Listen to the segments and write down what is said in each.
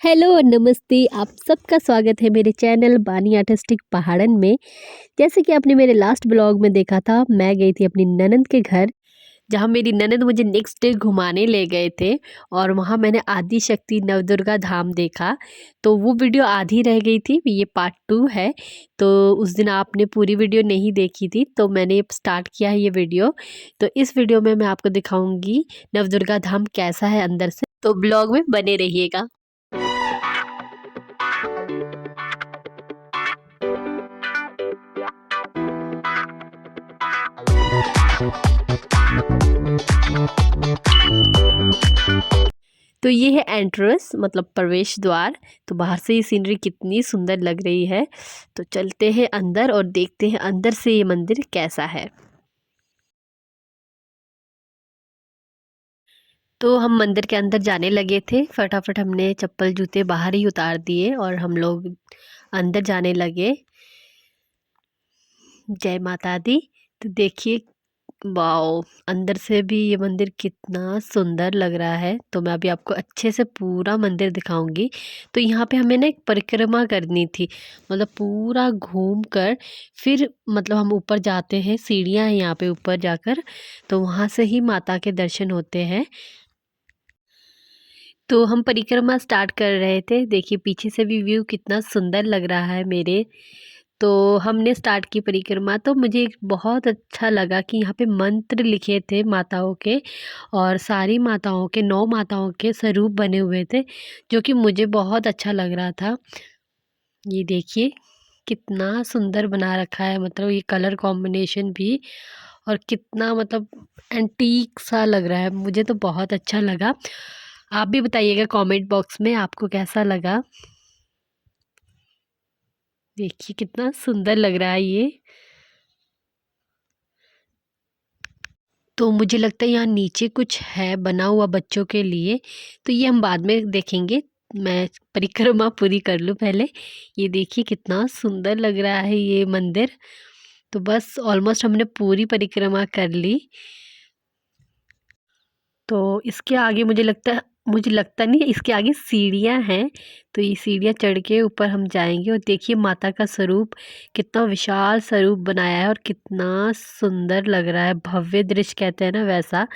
Hello और नमस्ते। आप सबका स्वागत है मेरे चैनल बानी आर्टिस्टिक पहाड़न में। जैसे कि आपने मेरे लास्ट ब्लॉग में देखा था, मैं गई थी अपनी ननंद के घर, जहाँ मेरी ननंद मुझे नेक्स्ट डे घुमाने ले गए थे। और वहाँ मैंने आदि शक्ति नवदुर्गा धाम देखा। तो वो वीडियो आधी रह गई थी, ये पार्ट 2 है। तो उस दिन आपने पूरी वीडियो नहीं देखी थी, तो मैंने स्टार्ट किया है ये वीडियो। तो इस वीडियो में मैं आपको दिखाऊंगी नवदुर्गा धाम कैसा है अंदर से, तो ब्लॉग में बने रहिएगा। तो ये है एंट्रेंस, मतलब प्रवेश द्वार। तो बाहर से ये सीनरी कितनी सुंदर लग रही है। तो चलते हैं अंदर और देखते हैं अंदर से ये मंदिर कैसा है। तो हम मंदिर के अंदर जाने लगे थे, फटाफट हमने चप्पल जूते बाहर ही उतार दिए और हम लोग अंदर जाने लगे। जय माता दी। तो देखिए, वाओ, अंदर से भी ये मंदिर कितना सुंदर लग रहा है। तो मैं अभी आपको अच्छे से पूरा मंदिर दिखाऊंगी। तो यहाँ पे हमें ना एक परिक्रमा करनी थी, मतलब पूरा घूम कर फिर मतलब हम ऊपर जाते हैं। सीढ़ियाँ हैं यहाँ पे ऊपर जाकर, तो वहाँ से ही माता के दर्शन होते हैं। तो हम परिक्रमा स्टार्ट कर रहे थे। देखिए पीछे से भी व्यू कितना सुंदर लग रहा है मेरे। तो हमने स्टार्ट की परिक्रमा। तो मुझे बहुत अच्छा लगा कि यहाँ पे मंत्र लिखे थे माताओं के, और सारी माताओं के 9 माताओं के स्वरूप बने हुए थे, जो कि मुझे बहुत अच्छा लग रहा था। ये देखिए कितना सुंदर बना रखा है, मतलब ये कलर कॉम्बिनेशन भी, और कितना मतलब एंटीक सा लग रहा है। मुझे तो बहुत अच्छा लगा। आप भी बताइएगा कमेंट बॉक्स में आपको कैसा लगा। देखिए कितना सुंदर लग रहा है ये। तो मुझे लगता है यहाँ नीचे कुछ है बना हुआ बच्चों के लिए, तो ये हम बाद में देखेंगे। मैं परिक्रमा पूरी कर लूँ पहले। ये देखिए कितना सुंदर लग रहा है ये मंदिर। तो बस ऑलमोस्ट हमने पूरी परिक्रमा कर ली। तो इसके आगे मुझे लगता नहीं है, इसके आगे सीढ़ियाँ हैं। तो ये सीढ़ियाँ चढ़ के ऊपर हम जाएंगे। और देखिए माता का स्वरूप, कितना विशाल स्वरूप बनाया है और कितना सुंदर लग रहा है। भव्य दृश्य कहते हैं ना, वैसा।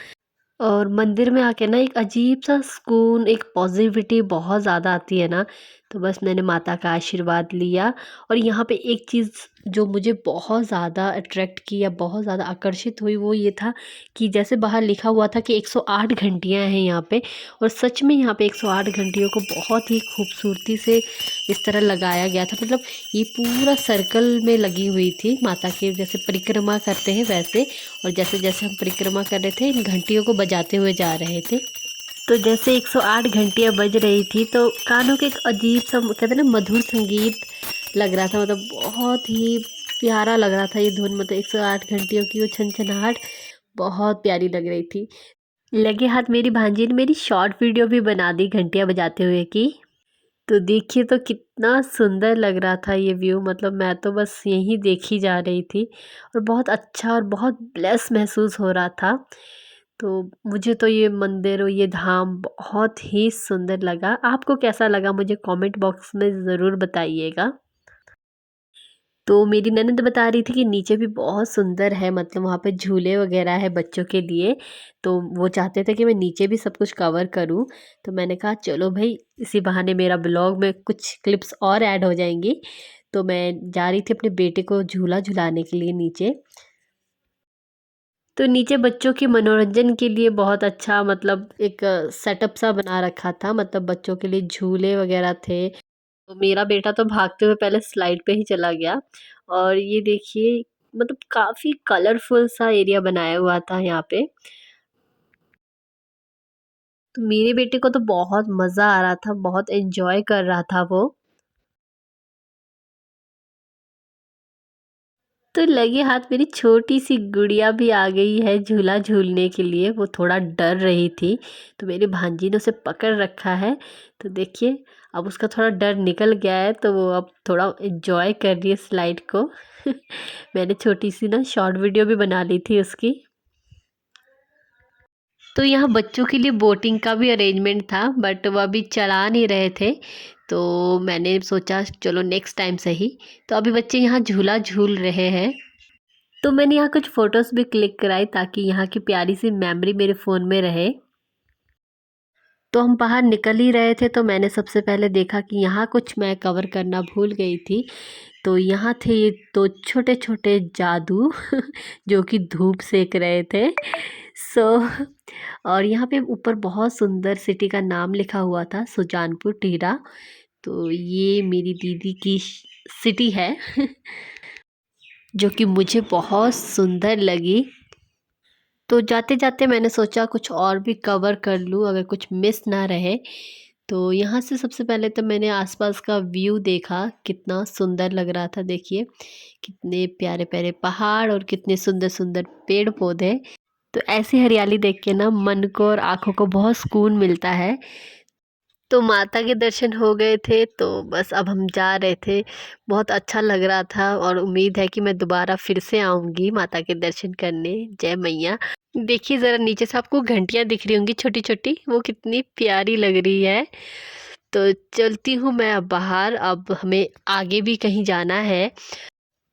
और मंदिर में आके ना एक अजीब सा सुकून, एक पॉजिटिविटी बहुत ज़्यादा आती है ना। तो बस मैंने माता का आशीर्वाद लिया। और यहाँ पे एक चीज़ जो मुझे बहुत ज़्यादा अट्रैक्ट किया, बहुत ज़्यादा आकर्षित हुई, वो ये था कि जैसे बाहर लिखा हुआ था कि 108 घंटियाँ हैं यहाँ पे। और सच में यहाँ पे 108 घंटियों को बहुत ही खूबसूरती से इस तरह लगाया गया था। मतलब ये पूरा सर्कल में लगी हुई थी माता के, जैसे परिक्रमा करते हैं वैसे। और जैसे जैसे हम परिक्रमा कर रहे थे, इन घंटियों को बजाते हुए जा रहे थे। तो जैसे 108 घंटियाँ बज रही थी, तो कानों के एक अजीब सा कहते हैं ना मधुर संगीत लग रहा था। मतलब बहुत ही प्यारा लग रहा था ये धुन। मतलब 108 घंटियों की वो छनछनाहट बहुत प्यारी लग रही थी। लगे हाथ मेरी भांजी ने मेरी शॉर्ट वीडियो भी बना दी घंटियाँ बजाते हुए की। तो देखिए तो कितना सुंदर लग रहा था ये व्यू। मतलब मैं तो बस यहीं देखी जा रही थी, और बहुत अच्छा और बहुत ब्लेस महसूस हो रहा था। तो मुझे तो ये मंदिर और ये धाम बहुत ही सुंदर लगा। आपको कैसा लगा मुझे कमेंट बॉक्स में ज़रूर बताइएगा। तो मेरी ननद बता रही थी कि नीचे भी बहुत सुंदर है, मतलब वहाँ पे झूले वगैरह है बच्चों के लिए। तो वो चाहते थे कि मैं नीचे भी सब कुछ कवर करूँ। तो मैंने कहा चलो भाई, इसी बहाने मेरा ब्लॉग में कुछ क्लिप्स और ऐड हो जाएंगी। तो मैं जा रही थी अपने बेटे को झूला झुलाने के लिए नीचे। तो नीचे बच्चों के मनोरंजन के लिए बहुत अच्छा, मतलब एक सेटअप सा बना रखा था। मतलब बच्चों के लिए झूले वगैरह थे। तो मेरा बेटा तो भागते हुए पहले स्लाइड पे ही चला गया। और ये देखिए, मतलब काफ़ी कलरफुल सा एरिया बनाया हुआ था यहाँ पे। तो मेरे बेटे को तो बहुत मज़ा आ रहा था, बहुत एन्जॉय कर रहा था वो। तो लगे हाथ मेरी छोटी सी गुड़िया भी आ गई है झूला झूलने के लिए। वो थोड़ा डर रही थी, तो मेरी भांजी ने उसे पकड़ रखा है। तो देखिए अब उसका थोड़ा डर निकल गया है, तो वो अब थोड़ा एंजॉय कर रही है स्लाइड को। मैंने छोटी सी ना शॉर्ट वीडियो भी बना ली थी उसकी। तो यहाँ बच्चों के लिए बोटिंग का भी अरेंजमेंट था, बट वो अभी चला नहीं रहे थे, तो मैंने सोचा चलो नेक्स्ट टाइम सही। तो अभी बच्चे यहाँ झूला झूल रहे हैं। तो मैंने यहाँ कुछ फ़ोटोज़ भी क्लिक कराई ताकि यहाँ की प्यारी सी मेमोरी मेरे फ़ोन में रहे। तो हम बाहर निकल ही रहे थे, तो मैंने सबसे पहले देखा कि यहाँ कुछ मैं कवर करना भूल गई थी। तो यहाँ थे ये 2 छोटे-छोटे जादू जो कि धूप सेक रहे थे। सो और यहाँ पे ऊपर बहुत सुंदर सिटी का नाम लिखा हुआ था, सुजानपुर टिहरा। तो ये मेरी दीदी की सिटी है जो कि मुझे बहुत सुंदर लगी। तो जाते-जाते मैंने सोचा कुछ और भी कवर कर लूँ, अगर कुछ मिस ना रहे। तो यहाँ से सबसे पहले तो मैंने आसपास का व्यू देखा, कितना सुंदर लग रहा था। देखिए कितने प्यारे-प्यारे पहाड़ और कितने सुंदर-सुंदर पेड़-पौधे। तो ऐसी हरियाली देख के ना मन को और आँखों को बहुत सुकून मिलता है। तो माता के दर्शन हो गए थे, तो बस अब हम जा रहे थे। बहुत अच्छा लग रहा था और उम्मीद है कि मैं दोबारा फिर से आऊँगी माता के दर्शन करने। जय मैया। देखिए ज़रा नीचे से आपको घंटियाँ दिख रही होंगी छोटी-छोटी, वो कितनी प्यारी लग रही है। तो चलती हूँ मैं अब बाहर, अब हमें आगे भी कहीं जाना है।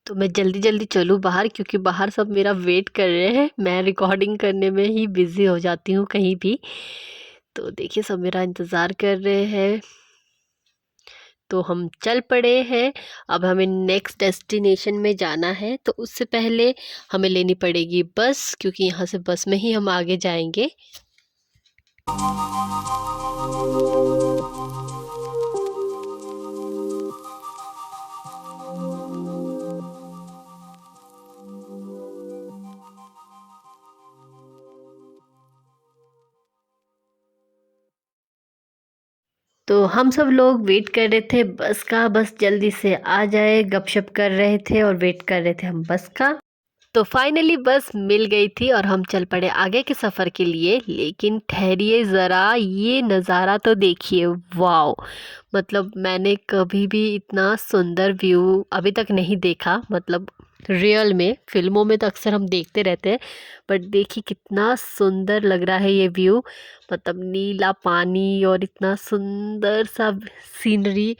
तो मैं जल्दी-जल्दी चलूँ बाहर, क्योंकि बाहर सब मेरा वेट कर रहे हैं। मैं रिकॉर्डिंग करने में ही बिज़ी हो जाती हूँ कहीं भी। तो देखिए सब मेरा इंतज़ार कर रहे हैं। तो हम चल पड़े हैं। अब हमें नेक्स्ट डेस्टिनेशन में जाना है, तो उससे पहले हमें लेनी पड़ेगी बस, क्योंकि यहाँ से बस में ही हम आगे जाएँगे। तो हम सब लोग वेट कर रहे थे बस का, बस जल्दी से आ जाए, गपशप कर रहे थे और वेट कर रहे थे हम बस का। तो फाइनली बस मिल गई थी और हम चल पड़े आगे के सफ़र के लिए। लेकिन ठहरिए ज़रा, ये नज़ारा तो देखिए, वाओ! मतलब मैंने कभी भी इतना सुंदर व्यू अभी तक नहीं देखा, मतलब रियल में। फ़िल्मों में तो अक्सर हम देखते रहते हैं, बट देखिए कितना सुंदर लग रहा है ये व्यू। मतलब नीला पानी और इतना सुंदर सा सीनरी।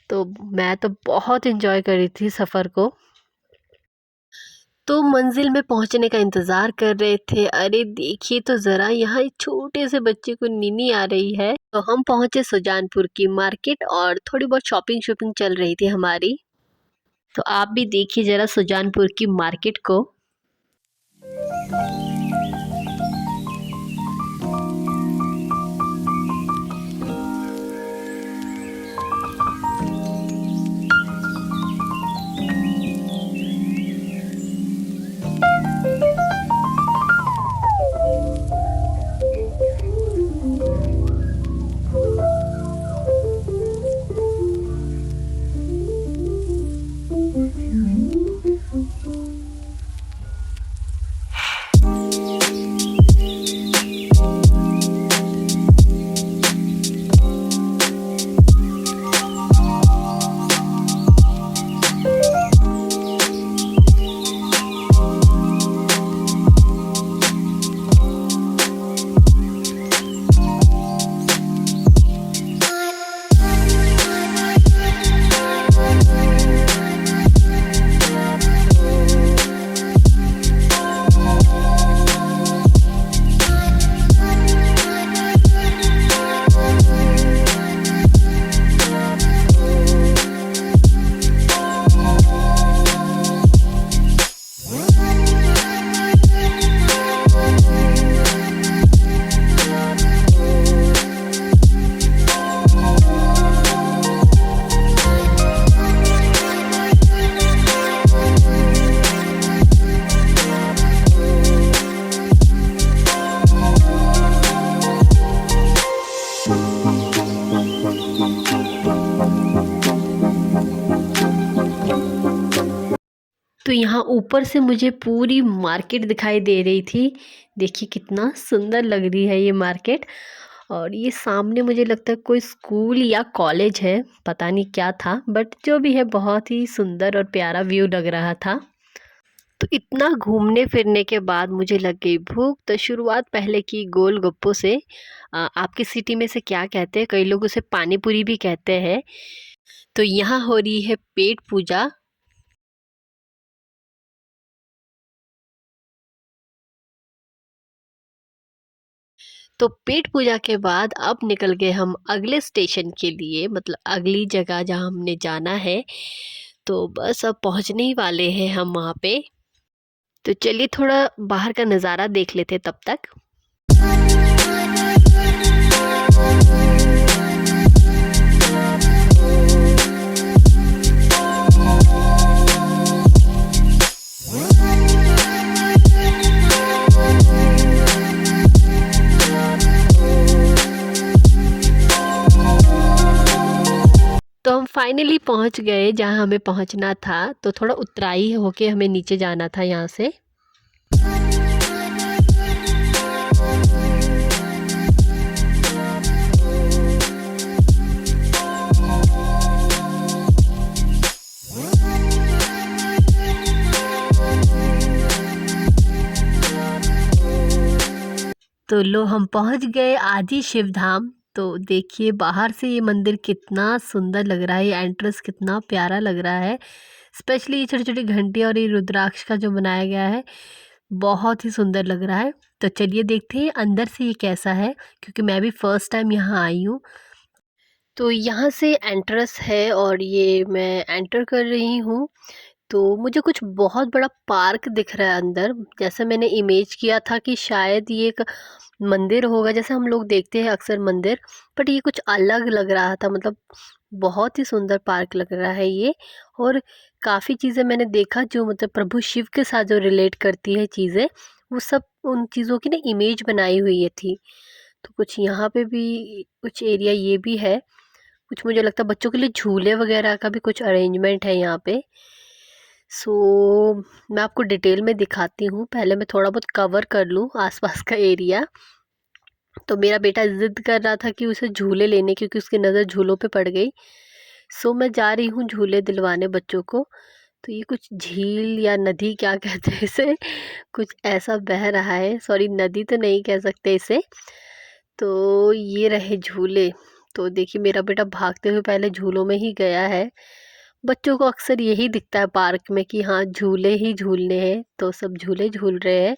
तो मैं तो बहुत एंजॉय कर रही थी सफ़र को। तो मंजिल में पहुंचने का इंतज़ार कर रहे थे। अरे देखिए तो ज़रा, यहाँ एक छोटे से बच्चे को नीनी आ रही है। तो हम पहुंचे सुजानपुर की मार्केट और थोड़ी बहुत शॉपिंग शॉपिंग चल रही थी हमारी। तो आप भी देखिए ज़रा सुजानपुर की मार्केट को। तो यहाँ ऊपर से मुझे पूरी मार्केट दिखाई दे रही थी। देखिए कितना सुंदर लग रही है ये मार्केट। और ये सामने मुझे लगता है कोई स्कूल या कॉलेज है, पता नहीं क्या था, बट जो भी है बहुत ही सुंदर और प्यारा व्यू लग रहा था। तो इतना घूमने फिरने के बाद मुझे लग गई भूख, तो शुरुआत पहले की गोलगप्पों से। आपकी सिटी में से क्या कहते हैं? कई लोग उसे पानी पूरी भी कहते हैं। तो यहाँ हो रही है पेट पूजा। तो पेट पूजा के बाद अब निकल गए हम अगले स्टेशन के लिए, मतलब अगली जगह जहाँ हमने जाना है। तो बस अब पहुँचने ही वाले हैं हम वहाँ पे। तो चलिए थोड़ा बाहर का नज़ारा देख लेते तब तक। तो हम फाइनली पहुंच गए जहां हमें पहुंचना था। तो थोड़ा उतराई होके हमें नीचे जाना था यहाँ से। तो लो हम पहुंच गए आदि शिव धाम। तो देखिए बाहर से ये मंदिर कितना सुंदर लग रहा है, ये एंट्रेंस कितना प्यारा लग रहा है। स्पेशली ये छोटी छोटी घंटियाँ और ये रुद्राक्ष का जो बनाया गया है, बहुत ही सुंदर लग रहा है। तो चलिए देखते हैं अंदर से ये कैसा है, क्योंकि मैं भी फर्स्ट टाइम यहाँ आई हूँ। तो यहाँ से एंट्रेंस है और ये मैं एंटर कर रही हूँ। तो मुझे कुछ बहुत बड़ा पार्क दिख रहा है अंदर। जैसे मैंने इमेज किया था कि शायद ये एक मंदिर होगा, जैसे हम लोग देखते हैं अक्सर मंदिर, बट ये कुछ अलग लग रहा था। मतलब बहुत ही सुंदर पार्क लग रहा है ये। और काफ़ी चीज़ें मैंने देखा जो मतलब प्रभु शिव के साथ जो रिलेट करती है चीज़ें, वो सब उन चीज़ों की ना इमेज बनाई हुई है थी। तो कुछ यहाँ पे भी कुछ एरिया ये भी है। कुछ मुझे लगता है बच्चों के लिए झूले वगैरह का भी कुछ अरेंजमेंट है यहाँ पे। सो मैं आपको डिटेल में दिखाती हूँ। पहले मैं थोड़ा बहुत कवर कर लूँ आसपास का एरिया। तो मेरा बेटा ज़िद कर रहा था कि उसे झूले लेने, क्योंकि उसकी नज़र झूलों पे पड़ गई। सो मैं जा रही हूँ झूले दिलवाने बच्चों को। तो ये कुछ झील या नदी क्या कहते हैं इसे, कुछ ऐसा बह रहा है। सॉरी, नदी तो नहीं कह सकते इसे। तो ये रहे झूले। तो देखिए मेरा बेटा भागते हुए पहले झूलों में ही गया है। बच्चों को अक्सर यही दिखता है पार्क में कि हाँ झूले ही झूलने हैं, तो सब झूले झूल रहे हैं।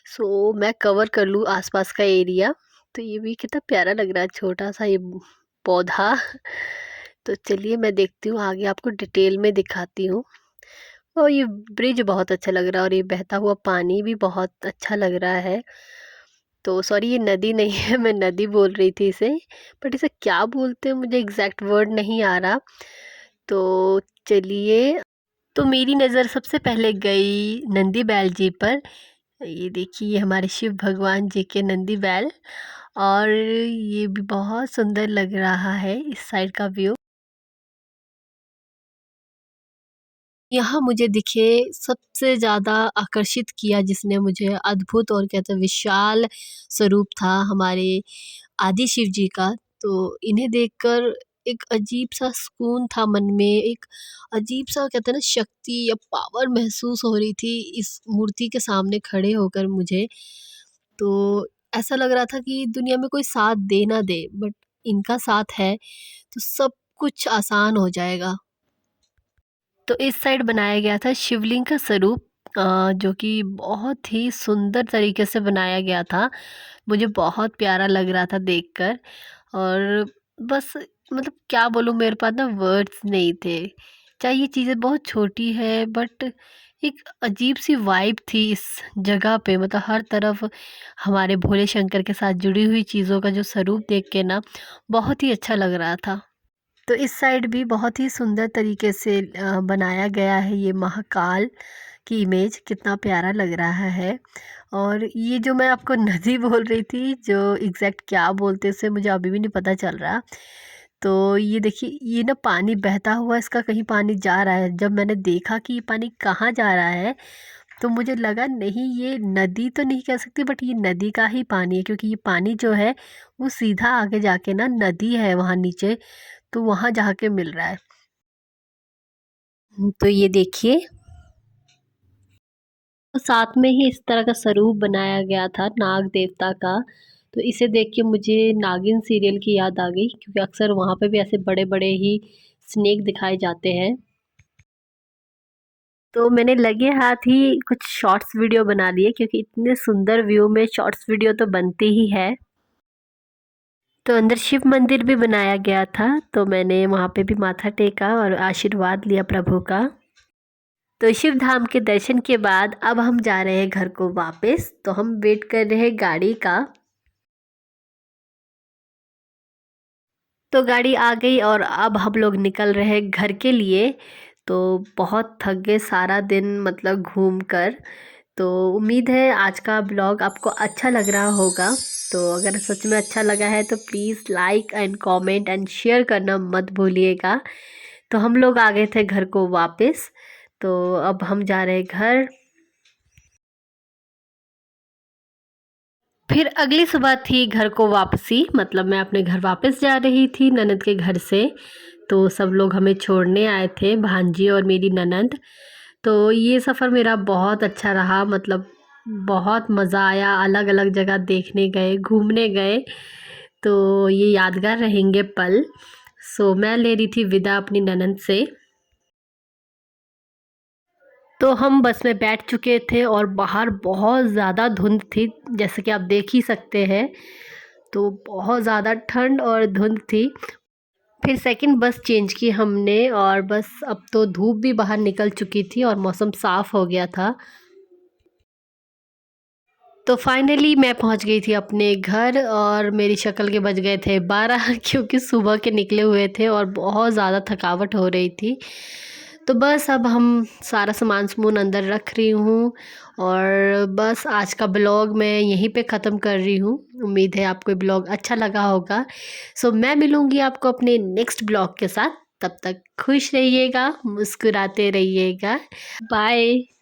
सो मैं कवर कर लूँ आसपास का एरिया। तो ये भी कितना प्यारा लग रहा है, छोटा सा ये पौधा। तो चलिए मैं देखती हूँ आगे, आपको डिटेल में दिखाती हूँ। और ये ब्रिज बहुत अच्छा लग रहा है और ये बहता हुआ पानी भी बहुत अच्छा लग रहा है। तो सॉरी, ये नदी नहीं है, मैं नदी बोल रही थी इसे, बट इसे क्या बोलते हैं मुझे एग्जैक्ट वर्ड नहीं आ रहा। तो चलिए, तो मेरी नज़र सबसे पहले गई नंदी बैल जी पर। ये देखिए हमारे शिव भगवान जी के नंदी बैल। और ये भी बहुत सुंदर लग रहा है इस साइड का व्यू। यहाँ मुझे दिखे सबसे ज़्यादा आकर्षित किया जिसने मुझे, अद्भुत और कहते हैं विशाल स्वरूप था हमारे आदि शिव जी का। तो इन्हें देखकर एक अजीब-सा सुकून था मन में, एक अजीब-सा कहते हैं ना शक्ति या पावर महसूस हो रही थी इस मूर्ति के सामने खड़े होकर मुझे। तो ऐसा लग रहा था कि दुनिया में कोई साथ दे ना दे, बट इनका साथ है तो सब कुछ आसान हो जाएगा। तो इस साइड बनाया गया था शिवलिंग का स्वरूप, जो कि बहुत ही सुंदर तरीके से बनाया गया था। मुझे बहुत प्यारा लग रहा था देखकर। और बस मतलब क्या बोलूँ, मेरे पास ना वर्ड्स नहीं थे। चाहे ये चीज़ें बहुत छोटी है, बट एक अजीब सी वाइब थी इस जगह पे। मतलब हर तरफ हमारे भोले शंकर के साथ जुड़ी हुई चीज़ों का जो स्वरूप देख के ना बहुत ही अच्छा लग रहा था। तो इस साइड भी बहुत ही सुंदर तरीके से बनाया गया है ये महाकाल की इमेज, कितना प्यारा लग रहा है। और ये जो मैं आपको नदी बोल रही थी, जो एग्जैक्ट क्या बोलते उसे मुझे अभी भी नहीं पता चल रहा। तो ये देखिए ये ना पानी बहता हुआ, इसका कहीं पानी जा रहा है। जब मैंने देखा कि ये पानी कहाँ जा रहा है, तो मुझे लगा नहीं ये नदी तो नहीं कह सकती, बट ये नदी का ही पानी है, क्योंकि ये पानी जो है वो सीधा आगे जाके ना नदी है वहाँ नीचे, तो वहाँ जाके मिल रहा है। तो ये देखिए तो साथ में ही इस तरह का स्वरूप बनाया गया था नाग देवता का। तो इसे देख के मुझे नागिन सीरियल की याद आ गई, क्योंकि अक्सर वहाँ पे भी ऐसे बड़े-बड़े ही स्नेक दिखाए जाते हैं। तो मैंने लगे हाथ ही कुछ शॉर्ट्स वीडियो बना लिए, क्योंकि इतने सुंदर व्यू में शॉर्ट्स वीडियो तो बनती ही है। तो अंदर शिव मंदिर भी बनाया गया था, तो मैंने वहाँ पे भी माथा टेका और आशीर्वाद लिया प्रभु का। तो शिव धाम के दर्शन के बाद अब हम जा रहे हैं घर को वापस। तो हम वेट कर रहे हैं गाड़ी का। तो गाड़ी आ गई और अब हम लोग निकल रहे हैं घर के लिए। तो बहुत थक गए सारा दिन मतलब घूम कर। तो उम्मीद है आज का ब्लॉग आपको अच्छा लग रहा होगा। तो अगर सच में अच्छा लगा है तो please like and comment and share करना मत भूलिएगा। तो हम लोग आ गए थे घर को वापस। तो अब हम जा रहे हैं घर। फिर अगली सुबह थी घर को वापसी, मतलब मैं अपने घर वापस जा रही थी ननद के घर से। तो सब लोग हमें छोड़ने आए थे, भांजी और मेरी ननद। तो ये सफ़र मेरा बहुत अच्छा रहा, मतलब बहुत मज़ा आया, अलग-अलग जगह देखने गए, घूमने गए। तो ये यादगार रहेंगे पल। सो मैं ले रही थी विदा अपनी ननद से। तो हम बस में बैठ चुके थे और बाहर बहुत ज़्यादा धुंध थी, जैसे कि आप देख ही सकते हैं। तो बहुत ज़्यादा ठंड और धुंध थी। फिर सेकंड बस चेंज की हमने और बस अब तो धूप भी बाहर निकल चुकी थी और मौसम साफ़ हो गया था। तो फाइनली मैं पहुंच गई थी अपने घर और मेरी शक्ल के बज गए थे 12 क्योंकि सुबह के निकले हुए थे और बहुत ज़्यादा थकावट हो रही थी। तो बस अब हम सारा सामान अंदर रख रही हूँ और बस आज का ब्लॉग मैं यहीं पे ख़त्म कर रही हूँ। उम्मीद है आपको ये ब्लॉग अच्छा लगा होगा। सो मैं मिलूँगी आपको अपने नेक्स्ट ब्लॉग के साथ। तब तक खुश रहिएगा, मुस्कुराते रहिएगा। बाय।